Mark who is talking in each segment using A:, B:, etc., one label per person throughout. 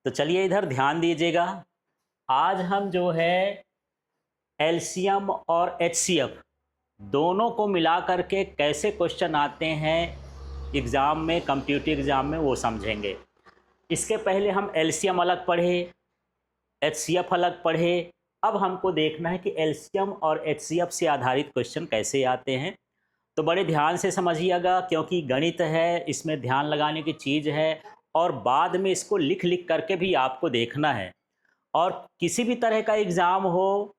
A: तो चलिए इधर ध्यान दीजिएगा। आज हम जो है एलसीएम और एचसीएफ दोनों को मिला करके कैसे क्वेश्चन आते हैं एग्ज़ाम में, कॉम्पिटिटिव एग्ज़ाम में, वो समझेंगे। इसके पहले हम एलसीएम अलग पढ़े, एचसीएफ अलग पढ़े। अब हमको देखना है कि एलसीएम और एचसीएफ से आधारित क्वेश्चन कैसे आते हैं। तो बड़े ध्यान से समझिएगा, क्योंकि गणित है, इसमें ध्यान लगाने की चीज़ है और बाद में इसको लिख लिख करके भी आपको देखना है। और किसी भी तरह का एग्ज़ाम हो,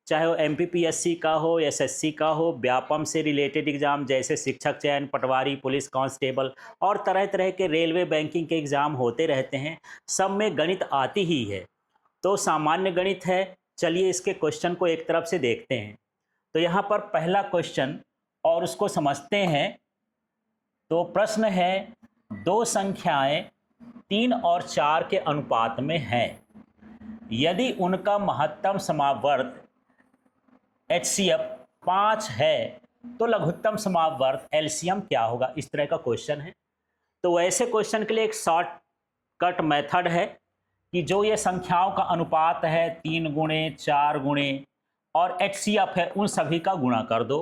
A: चाहे वो एमपीपीएससी का हो, एसएससी का हो, व्यापम से रिलेटेड एग्ज़ाम जैसे शिक्षक चयन, पटवारी, पुलिस कांस्टेबल और तरह तरह के रेलवे, बैंकिंग के एग्ज़ाम होते रहते हैं, सब में गणित आती ही है। तो सामान्य गणित है। चलिए इसके क्वेश्चन को एक तरफ से देखते हैं। तो यहाँ पर पहला क्वेश्चन और उसको समझते हैं। तो प्रश्न है, दो संख्याएं 3 और 4 के अनुपात में हैं, यदि उनका महत्तम समावर्त एचसीएफ 5 है तो लघुत्तम समावर्त एलसीएम क्या होगा। इस तरह का क्वेश्चन है। तो वैसे क्वेश्चन के लिए एक शॉर्टकट मेथड है कि जो ये संख्याओं का अनुपात है 3 गुणे 4 गुणे और एचसीएफ है, उन सभी का गुणा कर दो।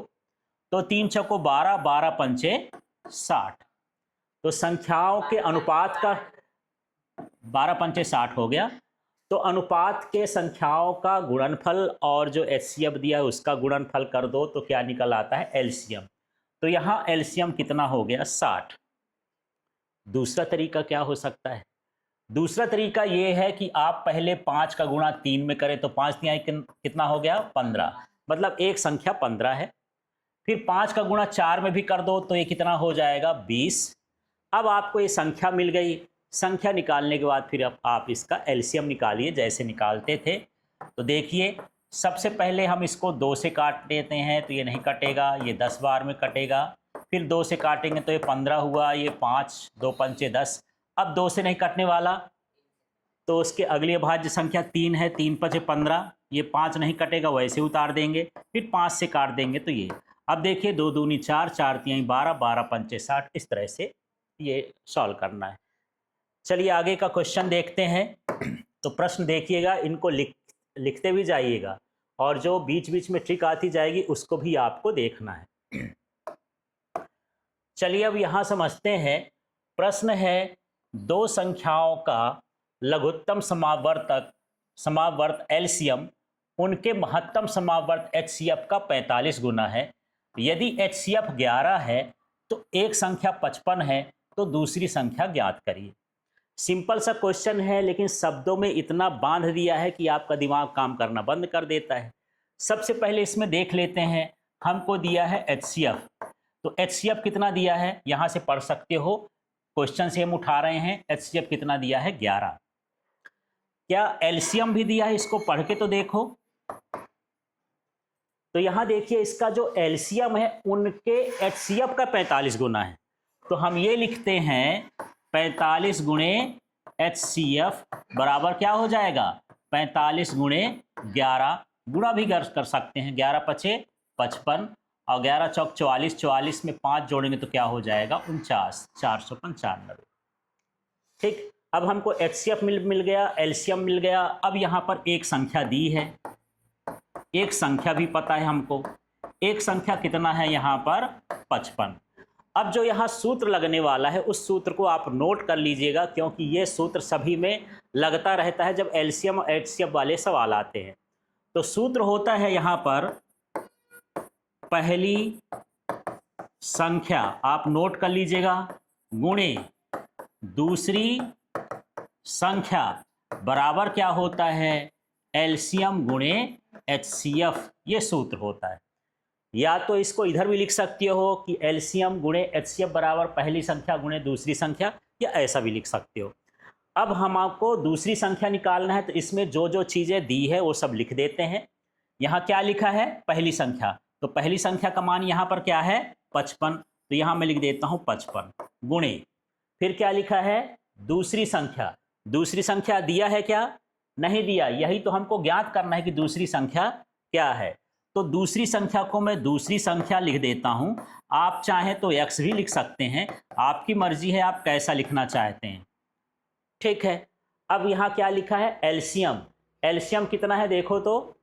A: तो 3 चौको 12, 12 पंचे 60। तो संख्याओं के अनुपात का 12 पंचे 60 हो गया। तो अनुपात के संख्याओं का गुणनफल और जो एचसीएफ दिया है उसका गुणनफल कर दो, तो क्या निकल आता है, एलसीएम। तो यहाँ एलसीएम कितना हो गया, 60। दूसरा तरीका क्या हो सकता है? दूसरा तरीका ये है कि आप पहले 5 का गुणा 3 में करें, तो 5 तिहाई कितना हो गया, 15। मतलब एक संख्या 15 है। फिर 5 का गुणा 4 में भी कर दो, तो ये कितना हो जाएगा, 20। अब आपको ये संख्या मिल गई। संख्या निकालने के बाद फिर अब आप इसका एलसीएम निकालिए जैसे निकालते थे। तो देखिए, सबसे पहले हम इसको 2 से काट देते हैं, तो ये नहीं कटेगा, ये 10 बार में कटेगा। फिर 2 से काटेंगे तो ये 15 हुआ, ये 5, 2 पंचे 10। अब 2 से नहीं कटने वाला, तो उसके अगली अभाज्य संख्या 3 है, 3 पंचे 15, ये 5 नहीं कटेगा, वैसे उतार देंगे। फिर 5 से काट देंगे तो ये। अब देखिए, 2 दूनी 4, 4 तिहाई 12, 12 पंचे 60। इस तरह से ये सॉल्व करना है। चलिए आगे का क्वेश्चन देखते हैं। तो प्रश्न देखिएगा, इनको लिखते भी जाइएगा और जो बीच बीच में ट्रिक आती जाएगी उसको भी आपको देखना है। चलिए अब यहाँ समझते हैं। प्रश्न है, दो संख्याओं का लघुत्तम समावर्त एलसीएम उनके महत्तम समावर्त एचसीएफ का 45 गुना है। यदि एचसीएफ 11 है तो एक संख्या 55 है, तो दूसरी संख्या ज्ञात करिए। सिंपल सा क्वेश्चन है, लेकिन शब्दों में इतना बांध दिया है कि आपका दिमाग काम करना बंद कर देता है। सबसे पहले इसमें देख लेते हैं, हमको दिया है एचसीएफ। तो एचसीएफ कितना दिया है, यहाँ से पढ़ सकते हो, क्वेश्चन से हम उठा रहे हैं। एचसीएफ कितना दिया है, 11। क्या एलसीएम भी दिया है, इसको पढ़ के तो देखो। तो यहाँ देखिए, इसका जो एलसीएम है उनके एचसीएफ का 45 गुना है। तो हम ये लिखते हैं 45 गुणे एचसीएफ बराबर क्या हो जाएगा, 45 गुणे 11। गुणा भी कर सकते हैं, 11 पचे 55 और 11 चौक 44, 44 में 5 जोड़ेंगे तो क्या हो जाएगा, 49, 495। ठीक। अब हमको एचसीएफ मिल गया, एलसीएम मिल गया। अब यहाँ पर एक संख्या दी है, एक संख्या भी पता है हमको। एक संख्या कितना है यहाँ पर, 55। अब जो यहाँ सूत्र लगने वाला है उस सूत्र को आप नोट कर लीजिएगा, क्योंकि ये सूत्र सभी में लगता रहता है जब एलसीएम और एचसीएफ वाले सवाल आते हैं। तो सूत्र होता है यहाँ पर, पहली संख्या आप नोट कर लीजिएगा गुणे दूसरी संख्या बराबर क्या होता है, एलसीएम गुणे एचसीएफ। ये सूत्र होता है। या तो इसको इधर भी लिख सकते हो कि एलसीएम गुणे एचसीएफ बराबर पहली संख्या गुणे दूसरी संख्या, या ऐसा भी लिख सकते हो। अब हम आपको दूसरी संख्या निकालना है, तो इसमें जो जो चीज़ें दी है वो सब लिख देते हैं। यहाँ क्या लिखा है, पहली संख्या। तो पहली संख्या का मान यहाँ पर क्या है, 55। तो यहाँ मैं लिख देता हूँ 55 गुणे, फिर क्या लिखा है, दूसरी संख्या। दूसरी संख्या दिया है क्या, नहीं दिया। यही तो हमको ज्ञात करना है कि दूसरी संख्या क्या है। तो दूसरी संख्या को मैं दूसरी संख्या लिख देता हूं। आप चाहें तो x भी लिख सकते हैं, आपकी मर्जी है आप कैसा लिखना चाहते हैं। ठीक है। अब यहाँ क्या लिखा है, एलसीएम। एलसीएम कितना है देखो तो,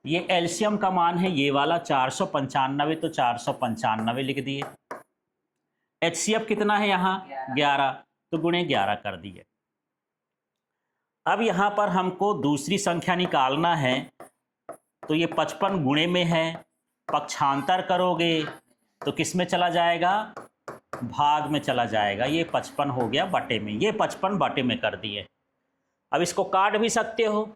A: ये एलसीएम का मान है ये वाला 495, तो 495 लिख दिए। एचसीएफ कितना है यहाँ 11, तो गुणे 11 कर दिए। अब यहाँ पर हमको दूसरी संख्या निकालना है, तो ये 55 गुणे में है, पक्षांतर करोगे तो किस में चला जाएगा, भाग में चला जाएगा। ये 55 हो गया बटे में, ये 55 बटे में कर दिए। अब इसको काट भी सकते हो,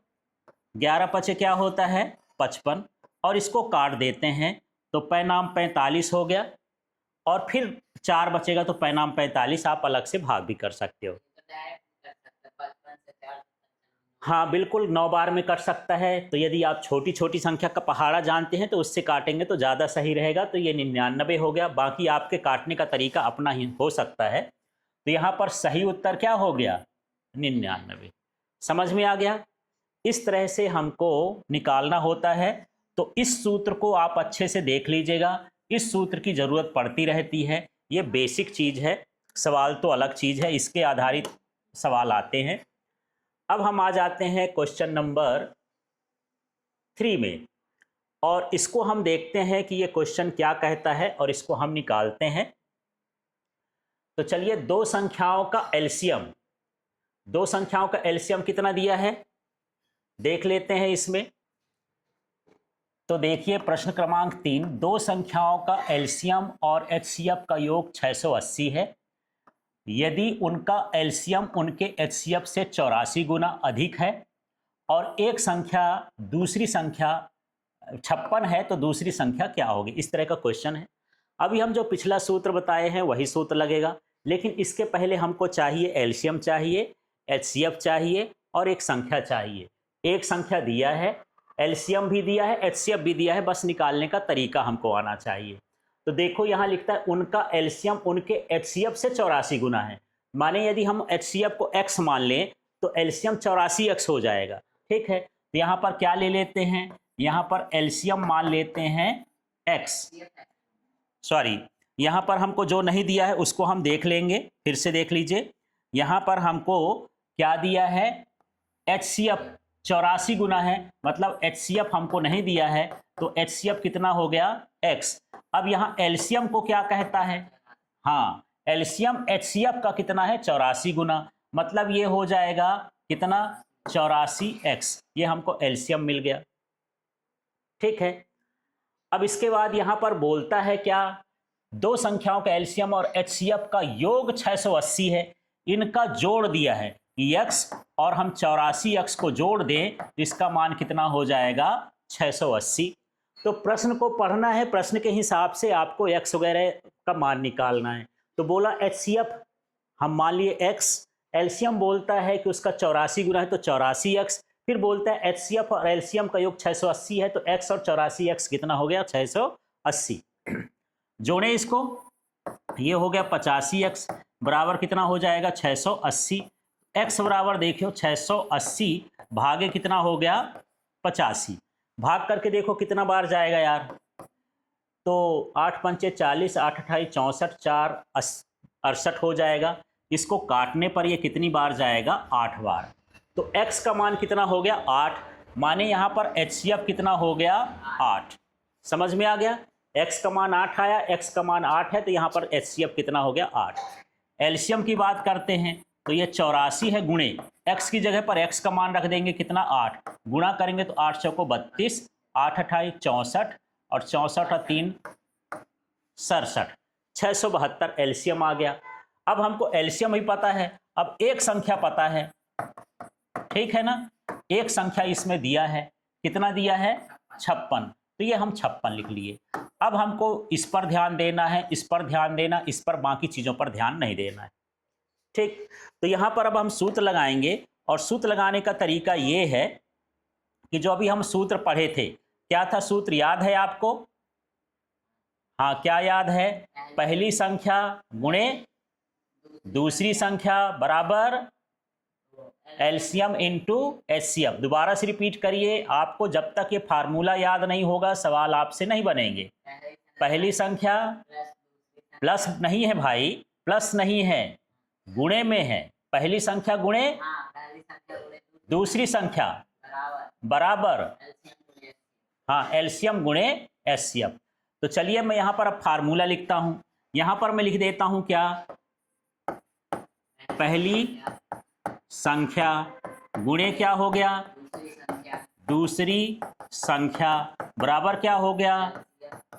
A: 11 पचे क्या होता है 55, और इसको काट देते हैं तो पैनाम 45 हो गया, और फिर 4 बचेगा तो पैनाम 45, आप अलग से भाग भी कर सकते हो। हाँ बिल्कुल 9 बार में कट सकता है। तो यदि आप छोटी छोटी संख्या का पहाड़ा जानते हैं तो उससे काटेंगे तो ज़्यादा सही रहेगा। तो ये 99 हो गया, बाकी आपके काटने का तरीका अपना ही हो सकता है। तो यहाँ पर सही उत्तर क्या हो गया 99। समझ में आ गया। इस तरह से हमको निकालना होता है। तो इस सूत्र को आप अच्छे से देख लीजिएगा, इस सूत्र की ज़रूरत पड़ती रहती है। ये बेसिक चीज़ है, सवाल तो अलग चीज़ है, इसके आधारित सवाल आते हैं। अब हम आ जाते हैं क्वेश्चन नंबर 3 में, और इसको हम देखते हैं कि ये क्वेश्चन क्या कहता है और इसको हम निकालते हैं। तो चलिए, दो संख्याओं का एलसीएम, दो संख्याओं का एलसीएम कितना दिया है देख लेते हैं इसमें। तो देखिए प्रश्न क्रमांक 3, दो संख्याओं का एलसीएम और एचसीएफ का योग 680 है। यदि उनका एलसीएम उनके एचसीएफ से 84 गुना अधिक है और एक संख्या दूसरी संख्या 56 है, तो दूसरी संख्या क्या होगी। इस तरह का क्वेश्चन है। अभी हम जो पिछला सूत्र बताए हैं वही सूत्र लगेगा, लेकिन इसके पहले हमको चाहिए एलसीएम चाहिए, एचसीएफ चाहिए और एक संख्या चाहिए। एक संख्या दिया है, एलसीएम भी दिया है, एचसीएफ भी दिया है, बस निकालने का तरीका हमको आना चाहिए। तो देखो यहाँ लिखता है उनका एलसीएम उनके एचसीएफ से 84 गुना है। माने यदि हम एचसीएफ को x मान लें तो एलसीएम 84x हो जाएगा। ठीक है, तो यहाँ पर क्या ले लेते हैं, यहाँ पर एलसीएम मान लेते हैं x। सॉरी, यहाँ पर हमको जो नहीं दिया है उसको हम देख लेंगे, फिर से देख लीजिए। यहाँ पर हमको क्या दिया है, एचसीएफ 84 गुना है, मतलब एचसीएफ हमको नहीं दिया है, तो एचसीएफ कितना हो गया x। अब यहाँ एलसीएम को क्या कहता है, हाँ एलसीएम एचसीएफ का कितना है 84 गुना, मतलब ये हो जाएगा कितना 84x। ये हमको एलसीएम मिल गया। ठीक है, अब इसके बाद यहाँ पर बोलता है क्या, दो संख्याओं का एलसीएम और एचसीएफ का योग 680 है, इनका जोड़ दिया है x और हम 84x को जोड़ दें तो इसका मान कितना हो जाएगा 680। तो प्रश्न को पढ़ना है, प्रश्न के हिसाब से आपको x वगैरह का मान निकालना है। तो बोला एचसीएफ हम मान लिए x, एलसीएम बोलता है कि उसका 84 गुना है तो 84x, फिर बोलता है एचसीएफ और एलसीएम का योग 680 है, तो x और 84x कितना हो गया 680। जोड़े इसको, ये हो गया 85x बराबर कितना हो जाएगा 680। x बराबर देखियो 680 भागे कितना हो गया 85, भाग करके देखो कितना बार जाएगा यार। तो 8 पंचे 40, 8 अठाई 64, 4 68 हो जाएगा। इसको काटने पर ये कितनी बार जाएगा 8 बार। तो x का मान कितना हो गया 8, माने यहाँ पर एचसीएफ कितना हो गया 8। समझ में आ गया, x का मान 8 आया, x का मान 8 है, तो यहाँ पर एचसीएफ कितना हो गया 8। एलसीएम की बात करते हैं तो ये 84 है, गुणे x की जगह पर x का मान रख देंगे कितना 8, गुणा करेंगे तो 8 चौको 32, 8 अठाई 64 और 64 और 3 67, 672 एलसीएम आ गया। अब हमको एलसीएम ही पता है, अब एक संख्या पता है, ठीक है ना। एक संख्या इसमें दिया है, कितना दिया है 56, तो ये हम 56 लिख लिए। अब हमको इस पर ध्यान देना है, इस पर ध्यान देना, इस पर बाकी चीज़ों पर ध्यान नहीं देना है। ठीक, तो यहाँ पर अब हम सूत्र लगाएंगे, और सूत्र लगाने का तरीका ये है कि जो अभी हम सूत्र पढ़े थे, क्या था सूत्र याद है आपको, हाँ क्या याद है, पहली संख्या गुणे दूसरी संख्या बराबर एलसीएम इनटू एचसीएफ। दोबारा से रिपीट करिए, आपको जब तक ये फार्मूला याद नहीं होगा सवाल आपसे नहीं बनेंगे। पहली संख्या प्लस नहीं है भाई, प्लस नहीं है, गुणे में है, पहली संख्या गुणे दूसरी संख्या बराबर, हाँ, एलसीएम गुणे एचसीएफ। तो चलिए मैं यहाँ पर अब फार्मूला लिखता हूँ। यहाँ पर मैं लिख देता हूँ क्या, पहली संख्या गुणे क्या हो गया, दूसरी संख्या बराबर क्या हो गया,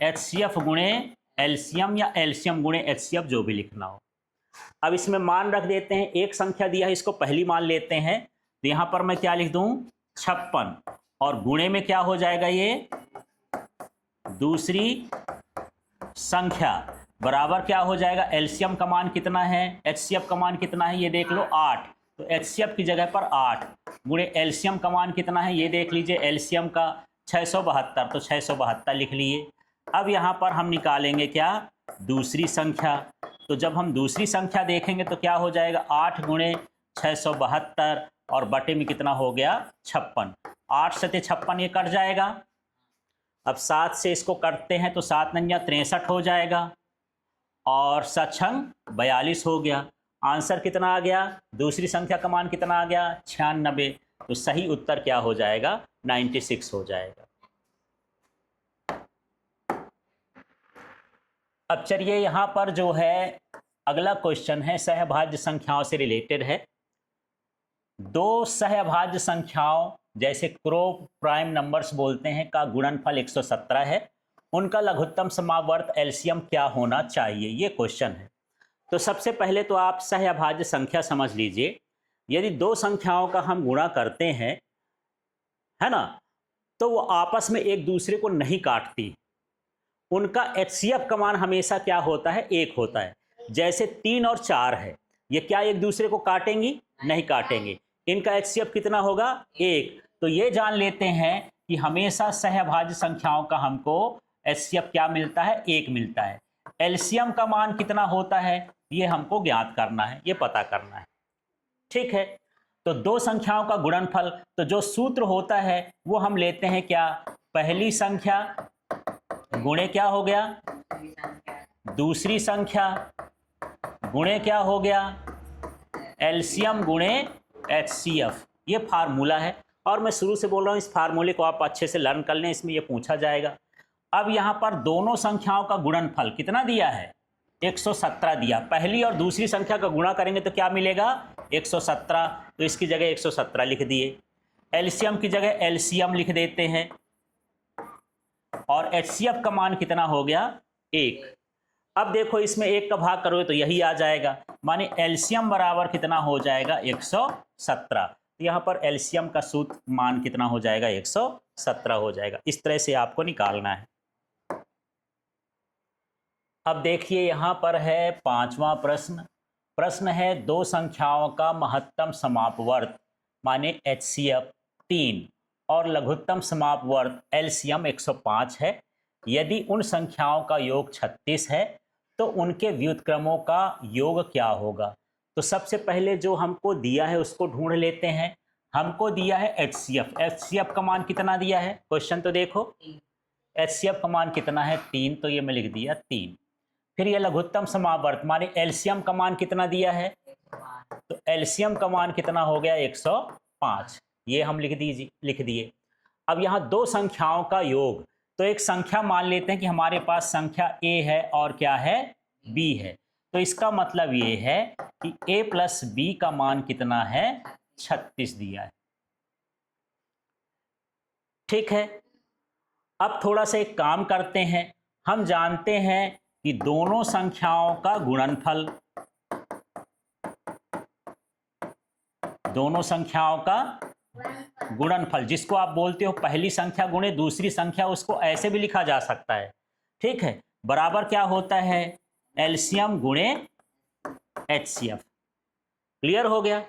A: एचसीएफ गुणे एलसीएम या एलसीएम गुणे एचसीएफ, जो भी लिखना हो। अब इसमें मान रख देते हैं, एक संख्या दिया है इसको पहली मान लेते हैं, तो यहाँ पर मैं क्या लिख दूँ 56, और गुणे में क्या हो जाएगा ये दूसरी संख्या बराबर क्या हो जाएगा, एलसीएम का मान कितना है, एचसीएफ का मान कितना है ये देख लो 8, तो एचसीएफ की जगह पर 8 गुणे एलसीएम का मान कितना है ये देख लीजिए, एलसीएम का 672, तो 672 लिख लिए। अब यहाँ पर हम निकालेंगे क्या, दूसरी संख्या। तो जब हम दूसरी संख्या देखेंगे तो क्या हो जाएगा, 8 गुणे 672 और बटे में कितना हो गया 56, 8 से 56 ये कट जाएगा। अब 7 से इसको करते हैं तो 7 नंजा 63 हो जाएगा और 7 42 हो गया। आंसर कितना आ गया, दूसरी संख्या का मान कितना आ गया 96, तो सही उत्तर क्या हो जाएगा 96 हो जाएगा। अब चलिए यहाँ पर जो है अगला क्वेश्चन है सहभाज्य संख्याओं से रिलेटेड है। दो सहभाज्य संख्याओं जैसे क्रोप प्राइम नंबर्स बोलते हैं का गुणनफल 117 है, उनका लघुत्तम समावर्त एलसीएम क्या होना चाहिए, ये क्वेश्चन है। तो सबसे पहले तो आप सहअभाज्य संख्या समझ लीजिए। यदि दो संख्याओं का हम गुणा करते हैं, है ना, तो वो आपस में एक दूसरे को नहीं काटती, उनका एचसीएफ का मान हमेशा क्या होता है, 1 होता है। जैसे 3 और 4 है, ये क्या एक दूसरे को काटेंगी, नहीं काटेंगे, इनका एचसीएफ कितना होगा 1। तो ये जान लेते हैं कि हमेशा सहअभाज्य संख्याओं का हमको एचसीएफ क्या मिलता है, 1 मिलता है। एलसीएम का मान कितना होता है ये हमको ज्ञात करना है, ये पता करना है, ठीक है। तो दो संख्याओं का गुणनफल, तो जो सूत्र होता है वो हम लेते हैं क्या, पहली संख्या गुणे क्या हो गया दूसरी संख्या गुणे क्या हो गया एलसीएम गुणे एचसीएफ, ये फार्मूला है। और मैं शुरू से बोल रहा हूँ इस फार्मूले को आप अच्छे से लर्न कर लें, इसमें ये पूछा जाएगा। अब यहाँ पर दोनों संख्याओं का गुणनफल कितना दिया है, 117 दिया। पहली और दूसरी संख्या का गुणा करेंगे तो क्या मिलेगा 117, तो इसकी जगह 117 लिख दिए। एलसीएम की जगह एलसीएम लिख देते हैं, और एचसीएफ का मान कितना हो गया 1। अब देखो इसमें 1 का भाग करोगे तो यही आ जाएगा, माने एलसीएम बराबर कितना हो जाएगा 117। तो यहाँ पर एलसीएम का सूत्र मान कितना हो जाएगा 117 हो जाएगा। इस तरह से आपको निकालना है। अब देखिए यहाँ पर है 5वां प्रश्न। प्रश्न है दो संख्याओं का महत्तम समापवर्त माने एचसीएफ 3 और लघुत्तम समापवर्त एलसीएम 105 है। यदि उन संख्याओं का योग 36 है तो उनके व्युत्क्रमों का योग क्या होगा। तो सबसे पहले जो हमको दिया है उसको ढूंढ लेते हैं। हमको दिया है एचसीएफ, एचसीएफ का मान कितना दिया है, क्वेश्चन तो देखो, एचसीएफ का मान कितना है 3, तो ये मैं लिख दिया 3। फिर ये लघुत्तम समावर्त माने एलसीएम का मान कितना दिया है, तो एलसीएम का मान कितना हो गया 105, ये हम लिख दिए। अब यहाँ दो संख्याओं का योग, तो एक संख्या मान लेते हैं कि हमारे पास संख्या a है और क्या है b है, तो इसका मतलब ये है कि a प्लस b का मान कितना है 36 दिया है, ठीक है। अब थोड़ा सा एक काम करते हैं, हम जानते हैं कि दोनों संख्याओं का गुणनफल, दोनों संख्याओं का गुणनफल जिसको आप बोलते हो पहली संख्या गुणे दूसरी संख्या, उसको ऐसे भी लिखा जा सकता है, ठीक है, बराबर क्या होता है एलसीएम गुणे एचसीएफ। क्लियर हो गया।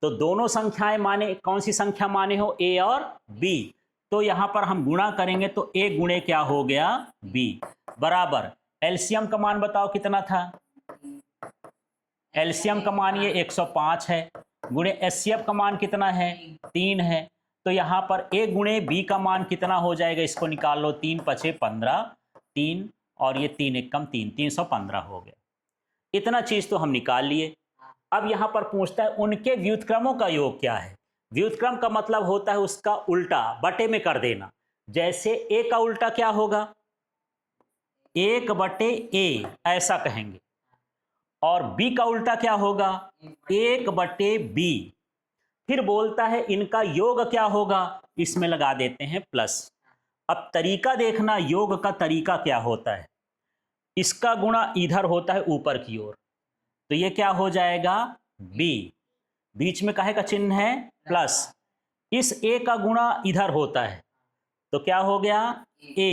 A: तो दोनों संख्याएं माने कौन सी संख्या माने हो, ए और बी, तो यहां पर हम गुणा करेंगे तो ए गुणे क्या हो गया बी, बराबर एलसीएम का मान बताओ कितना था, एलसीएम का मान ये 105 है, गुणे एचसीएफ का मान कितना है 3 है, तो यहाँ पर ए गुणे बी का मान कितना हो जाएगा, इसको निकाल लो, 3 पचे 15, 3 और ये 3 एक कम 3, 315 हो गया। इतना चीज तो हम निकाल लिए। अब यहां पर पूछता है उनके व्युत्क्रमों का योग क्या है। व्युत्क्रम का मतलब होता है उसका उल्टा बटे में कर देना। जैसे ए का उल्टा क्या होगा, 1/a ऐसा कहेंगे, और b का उल्टा क्या होगा, 1/b। फिर बोलता है इनका योग क्या होगा, इसमें लगा देते हैं प्लस। अब तरीका देखना योग का तरीका क्या होता है, इसका गुणा इधर होता है ऊपर की ओर, तो ये क्या हो जाएगा b, बीच में काहे का चिन्ह है प्लस, इस a का गुणा इधर होता है तो क्या हो गया a,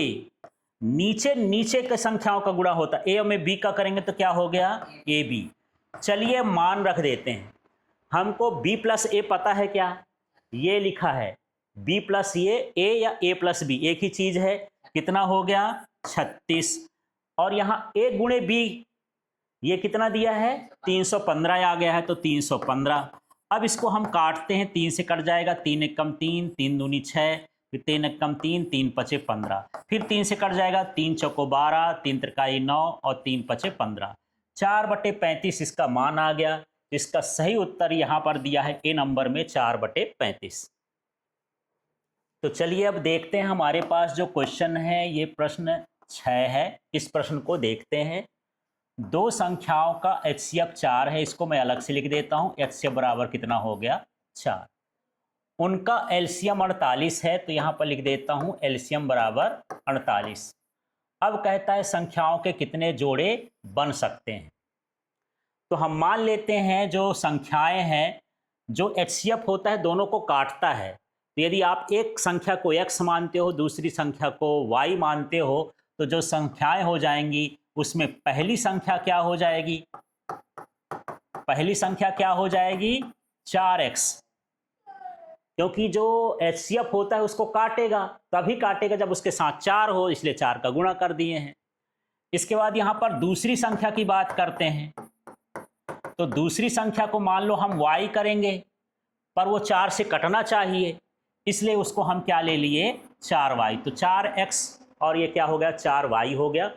A: नीचे नीचे के संख्याओं का गुणा होता है, a में b का करेंगे तो क्या हो गया ab। चलिए मान रख देते हैं, हमको b प्लस a पता है क्या, ये लिखा है b प्लस ये a या a प्लस b एक ही चीज है, कितना हो गया 36, और यहाँ a गुणे b ये कितना दिया है 315 आ गया है तो 315। अब इसको हम काटते हैं, 3 से कट जाएगा, 3 एकम 3, 3 दूनी 6, फिर 3 एकम 3, 3 पचे 15, फिर 3 से कट जाएगा, 3 चौको 12, 3 त्रिकाई 9 और 3 पचे 15, 4/35 इसका मान आ गया। इसका सही उत्तर यहां पर दिया है ए नंबर में 4/35। तो चलिए अब देखते हैं हमारे पास जो क्वेश्चन है, ये प्रश्न 6 है। इस प्रश्न को देखते हैं। दो संख्याओं का HCF 4 है, इसको मैं अलग से लिख देता हूं। HCF बराबर कितना हो गया 4। उनका LCM 48 है, तो यहां पर लिख देता हूं LCM बराबर 48। अब कहता है संख्याओं के कितने जोड़े बन सकते हैं। तो हम मान लेते हैं जो संख्याएं हैं, जो HCF होता है दोनों को काटता है। तो यदि आप एक संख्या को x मानते हो, दूसरी संख्या को y मानते हो, तो जो संख्याएं हो जाएंगी उसमें पहली संख्या क्या हो जाएगी, पहली संख्या क्या हो जाएगी 4x, क्योंकि जो HCF होता है उसको काटेगा, तभी काटेगा जब उसके साथ 4 हो, इसलिए 4 का गुणा कर दिए हैं। इसके बाद यहां पर दूसरी संख्या की बात करते हैं, तो दूसरी संख्या को मान लो हम y करेंगे, पर वो 4 से कटना चाहिए, इसलिए उसको हम क्या ले लिए 4y, तो 4x और ये क्या हो गया 4y हो गया।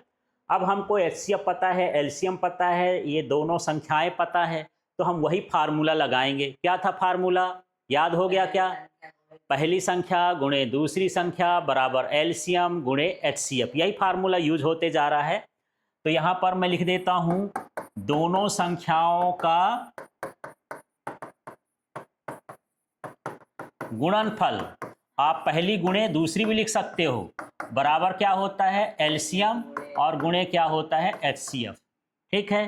A: अब हमको HCF पता है, LCM पता है, ये दोनों संख्याएं पता है, तो हम वही फार्मूला लगाएंगे। क्या था फार्मूला, याद हो गया क्या, पहली संख्या गुणे दूसरी संख्या बराबर LCM गुणे HCF, यही फार्मूला यूज होते जा रहा है। तो यहां पर मैं लिख देता हूं दोनों संख्याओं का गुणनफल, आप पहली गुणे दूसरी भी लिख सकते हो, बराबर क्या होता है LCM और गुणे क्या होता है HCF। ठीक है,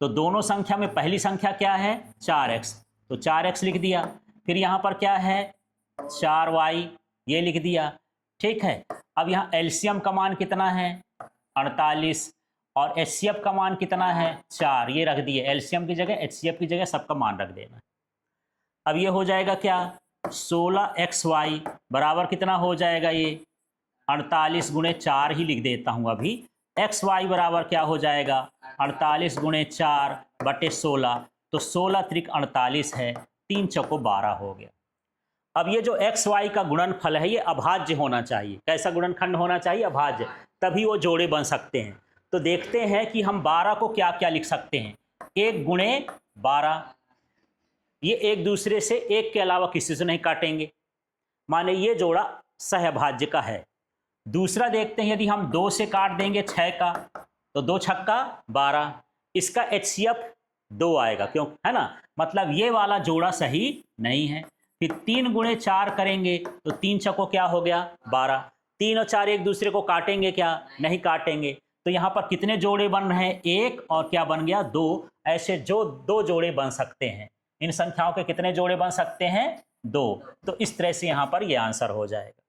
A: तो दोनों संख्या में पहली संख्या क्या है 4x, तो 4x लिख दिया। फिर यहाँ पर क्या है 4y, ये लिख दिया। ठीक है, अब यहाँ LCM का मान कितना है 48 और HCF का मान कितना है 4, ये रख दिए। LCM की जगह HCF की जगह सबका मान रख देना। अब ये हो जाएगा क्या 16xy बराबर कितना हो जाएगा, ये 48 गुणे 4 ही लिख देता हूं अभी। xy बराबर क्या हो जाएगा 48 गुणे 4/16, तो 16 त्रिक 48 है, 3 चौको 12 हो गया। अब ये जो xy का गुणनफल है ये अभाज्य होना चाहिए। कैसा गुणनखंड होना चाहिए, अभाज्य, तभी वो जोड़े बन सकते हैं। तो देखते हैं कि हम 12 को क्या क्या लिख सकते हैं, 1 गुणे 12, ये एक दूसरे से एक के अलावा किसी से नहीं काटेंगे, माने ये जोड़ा सहअभाज्य का है। दूसरा देखते हैं, यदि हम 2 से काट देंगे 6 का, तो 2 छक्का 12, इसका HCF 2 आएगा, क्यों, है ना, मतलब ये वाला जोड़ा सही नहीं है। फिर 3 गुणे 4 करेंगे तो 3 छक्कों क्या हो गया 12, 3 और 4 एक दूसरे को काटेंगे क्या, नहीं काटेंगे। तो यहाँ पर कितने जोड़े बन रहे हैं, 1 और क्या बन गया 2, ऐसे जो 2 जोड़े बन सकते हैं। इन संख्याओं के कितने जोड़े बन सकते हैं 2, तो इस तरह से यहां पर ये आंसर हो जाएगा।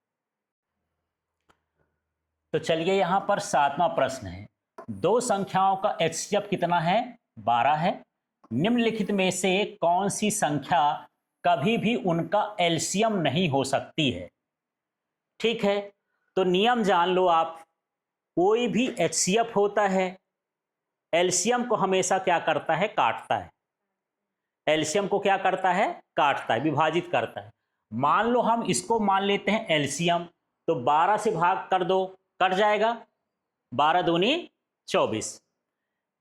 A: तो चलिए यहां पर 7वां प्रश्न है, दो संख्याओं का HCF कितना है 12 है, निम्नलिखित में से कौन सी संख्या कभी भी उनका LCM नहीं हो सकती है। ठीक है, तो नियम जान लो आप, कोई भी HCF होता है LCM को हमेशा क्या करता है काटता है, LCM को क्या करता है काटता है, विभाजित करता है। मान लो हम इसको मान लेते हैं LCM, तो 12 से भाग कर दो, कट जाएगा, 12 दूनी 24।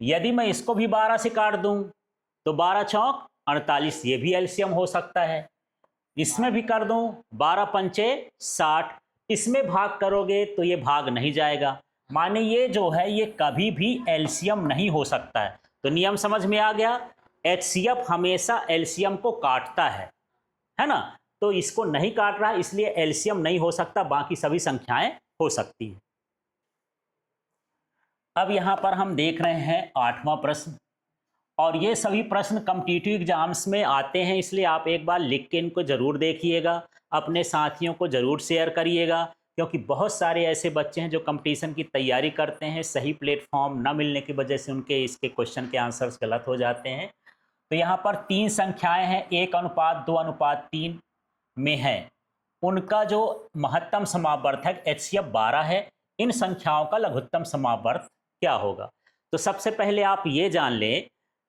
A: यदि मैं इसको भी 12 से काट दूं तो 12 चौक 48, ये भी एलसीएम हो सकता है। इसमें भी कर दूं 12 पंचे 60, इसमें भाग करोगे तो ये भाग नहीं जाएगा, माने ये जो है ये कभी भी एलसीएम नहीं हो सकता है। तो नियम समझ में आ गया, एचसीएफ हमेशा एलसीएम को काटता है ना, तो इसको नहीं काट रहा इसलिए एलसीएम नहीं हो सकता, बाकी सभी संख्याएं हो सकती है। अब यहां पर हम देख रहे हैं 8वां प्रश्न, और ये सभी प्रश्न कॉम्पिटिटिव एग्जाम्स में आते हैं, इसलिए आप एक बार लिख के इनको जरूर देखिएगा, अपने साथियों को जरूर शेयर करिएगा, क्योंकि बहुत सारे ऐसे बच्चे हैं जो कंपटीशन की तैयारी करते हैं, सही प्लेटफॉर्म न मिलने की वजह से उनके इसके क्वेश्चन के आंसर्स गलत हो जाते हैं। तो यहाँ पर 3 संख्याएं हैं, 1:2:3 में है, उनका जो महत्तम समावर्तक एचसीएफ 12 है, इन संख्याओं का लघुत्तम समावर्त क्या होगा। तो सबसे पहले आप ये जान लें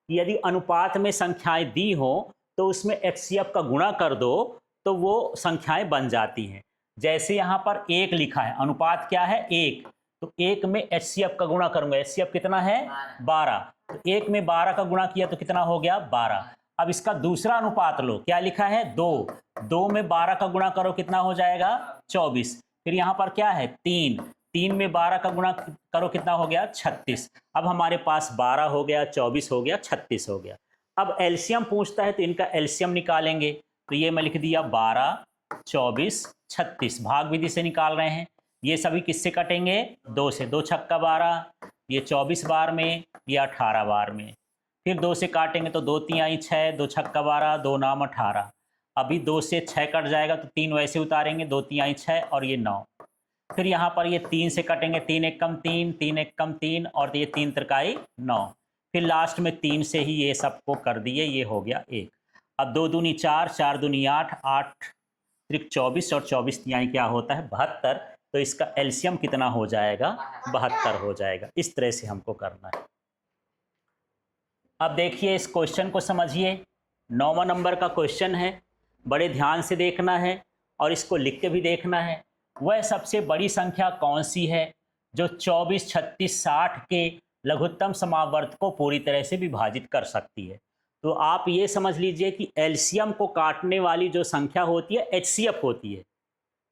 A: कि यदि अनुपात में संख्याएं दी हो तो उसमें एचसीएफ का गुणा कर दो तो वो संख्याएं बन जाती हैं। जैसे यहाँ पर 1 लिखा है, अनुपात क्या है 1, तो 1 में एचसीएफ का गुणा करूंगा, एचसीएफ कितना है 12, तो 1 में 12 का गुणा किया तो कितना हो गया 12। अब इसका दूसरा अनुपात लो, क्या लिखा है 2, 2 में 12 का गुणा करो कितना हो जाएगा 24। फिर यहाँ पर क्या है 3, 3 में 12 का गुणा करो कितना हो गया 36। अब हमारे पास 12 हो गया, 24 हो गया, 36 हो गया। अब एलसीएम पूछता है तो इनका एलसीएम निकालेंगे, तो ये मैं लिख दिया 12, 24, 36, भाग विधि से निकाल रहे हैं। ये सभी किससे कटेंगे 2 से, 2 छक्का 12, ये 24 बार में, ये 18 बार में। फिर 2 से काटेंगे तो 2 3 6, 2 छक्का 12, 2 नाम 18। अभी 2 से 6 कट जाएगा तो 3 वैसे उतारेंगे, 2 3 6 और ये 9। फिर यहाँ पर ये 3 से कटेंगे, 3 1 कम 3, 3 1 कम 3 और ये 3 त्रिकाई 9। फिर लास्ट में 3 से ही ये सबको कर दिए, ये हो गया 1। अब 2 दूनी 4, 4 दूनी 8, 8 त्रिक 24 और 24 तिहाई क्या होता है 72। तो इसका एलसीएम कितना हो जाएगा 72 हो जाएगा। इस तरह से हमको करना है। अब देखिए इस क्वेश्चन को समझिए, 9वां नंबर का क्वेश्चन है, बड़े ध्यान से देखना है और इसको लिख के भी देखना है। वह सबसे बड़ी संख्या कौन सी है जो 24, 36, 60 के लघुत्तम समावर्त को पूरी तरह से विभाजित कर सकती है। तो आप ये समझ लीजिए कि एलसीएम को काटने वाली जो संख्या होती है एचसीएफ होती है।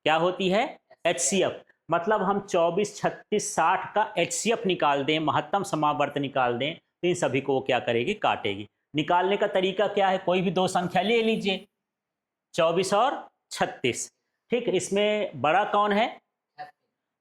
A: क्या होती है एचसीएफ, मतलब हम 24, 36, 60 का एचसीएफ निकाल दें, महत्तम समावर्त निकाल दें, तो इन सभी को वो क्या करेगी काटेगी। निकालने का तरीका क्या है, कोई भी 2 संख्या ले लीजिए 24 और 36, ठीक। इसमें बड़ा कौन है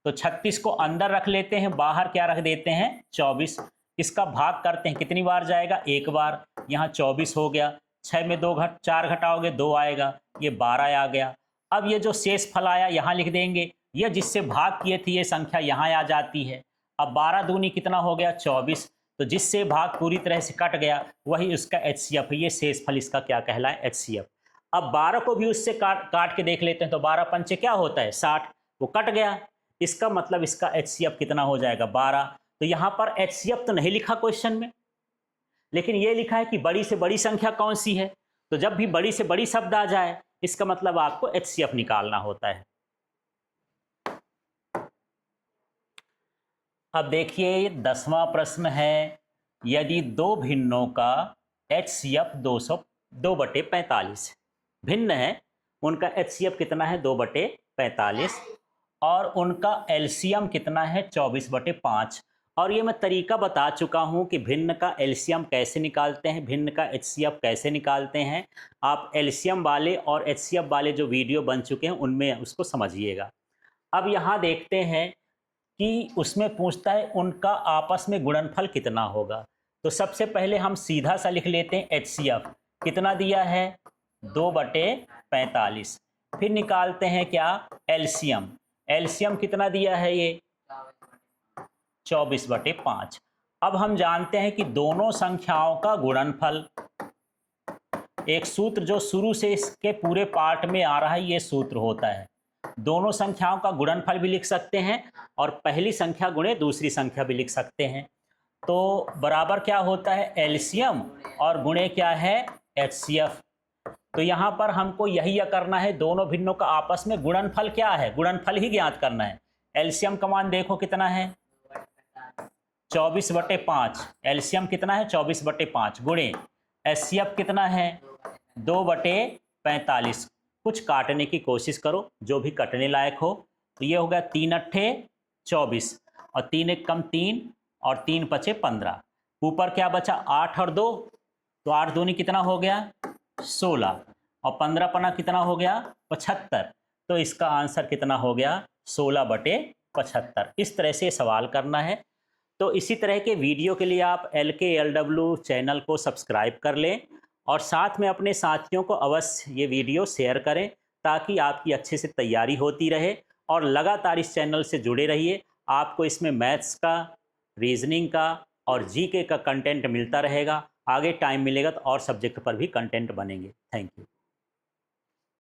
A: तो 36 को अंदर रख लेते हैं, बाहर क्या रख देते हैं 24। इसका भाग करते हैं, कितनी बार जाएगा 1 बार, यहाँ 24 हो गया, 6 में 4 घटाओगे 2 आएगा, ये 12 आ गया। अब ये जो शेष फल आया यहाँ लिख देंगे, ये जिससे भाग किए थे ये संख्या यहाँ आ जाती है। अब 12 दूनी कितना हो गया 24, तो जिससे भाग पूरी तरह से कट गया वही उसका एचसीएफ है, ये शेष फल इसका क्या कहलाए एचसीएफ। अब 12 को भी उससे काट के देख लेते हैं, तो 12 पंचे क्या होता है 60, वो कट गया, इसका मतलब इसका एचसीएफ कितना हो जाएगा 12। तो यहाँ पर एचसीएफ तो नहीं लिखा क्वेश्चन में, लेकिन ये लिखा है कि बड़ी से बड़ी संख्या कौन सी है। तो जब भी बड़ी से बड़ी शब्द आ जाए इसका मतलब आपको एचसीएफ निकालना होता है। अब देखिए 10वां प्रश्न है, यदि 2 भिन्नों का एचसीएफ 2/45 भिन्न है, उनका एचसीएफ कितना है 2/45 और उनका एलसीएम कितना है 24/5। और ये मैं तरीका बता चुका हूँ कि भिन्न का एलसीएम कैसे निकालते हैं, भिन्न का एचसीएफ कैसे निकालते हैं। आप एलसीएम वाले और एचसीएफ वाले जो वीडियो बन चुके हैं उनमें उसको समझिएगा। अब यहाँ देखते हैं कि उसमें पूछता है उनका आपस में गुणनफल कितना होगा। तो सबसे पहले हम सीधा सा लिख लेते हैं एचसीएफ कितना दिया है 2/45। फिर निकालते हैं क्या एलसीएम, एलसीएम कितना दिया है ये 24/5। अब हम जानते हैं कि दोनों संख्याओं का गुणनफल, एक सूत्र जो शुरू से इसके पूरे पार्ट में आ रहा है ये सूत्र होता है, दोनों संख्याओं का गुणनफल भी लिख सकते हैं और पहली संख्या गुणे दूसरी संख्या भी लिख सकते हैं। तो बराबर क्या होता है एलसीएम और गुणे क्या है एचसीएफ। तो यहाँ पर हमको यही करना है, दोनों भिन्नों का आपस में गुणनफल क्या है, गुणनफल ही ज्ञात करना है। एलसीएम का मान देखो कितना है 24/5, एलसीएम कितना है 24/5 गुणे HCF कितना है 2/45। कुछ काटने की कोशिश करो, जो भी कटने लायक हो। तो ये हो गया 3 अट्ठे 24 और 3 एक कम 3 और 3 पचे 15। ऊपर क्या बचा 8 और 2, तो 8 दूनी कितना हो गया 16 और 15 पना कितना हो गया 75। तो इसका आंसर कितना हो गया 16/75। इस तरह से सवाल करना है। तो इसी तरह के वीडियो के लिए आप LKLW चैनल को सब्सक्राइब कर लें और साथ में अपने साथियों को अवश्य ये वीडियो शेयर करें, ताकि आपकी अच्छे से तैयारी होती रहे और लगातार इस चैनल से जुड़े रहिए। आपको इसमें मैथ्स का, रीजनिंग का और जीके का कंटेंट मिलता रहेगा। आगे टाइम मिलेगा तो और सब्जेक्ट पर भी कंटेंट बनेंगे। Thank you.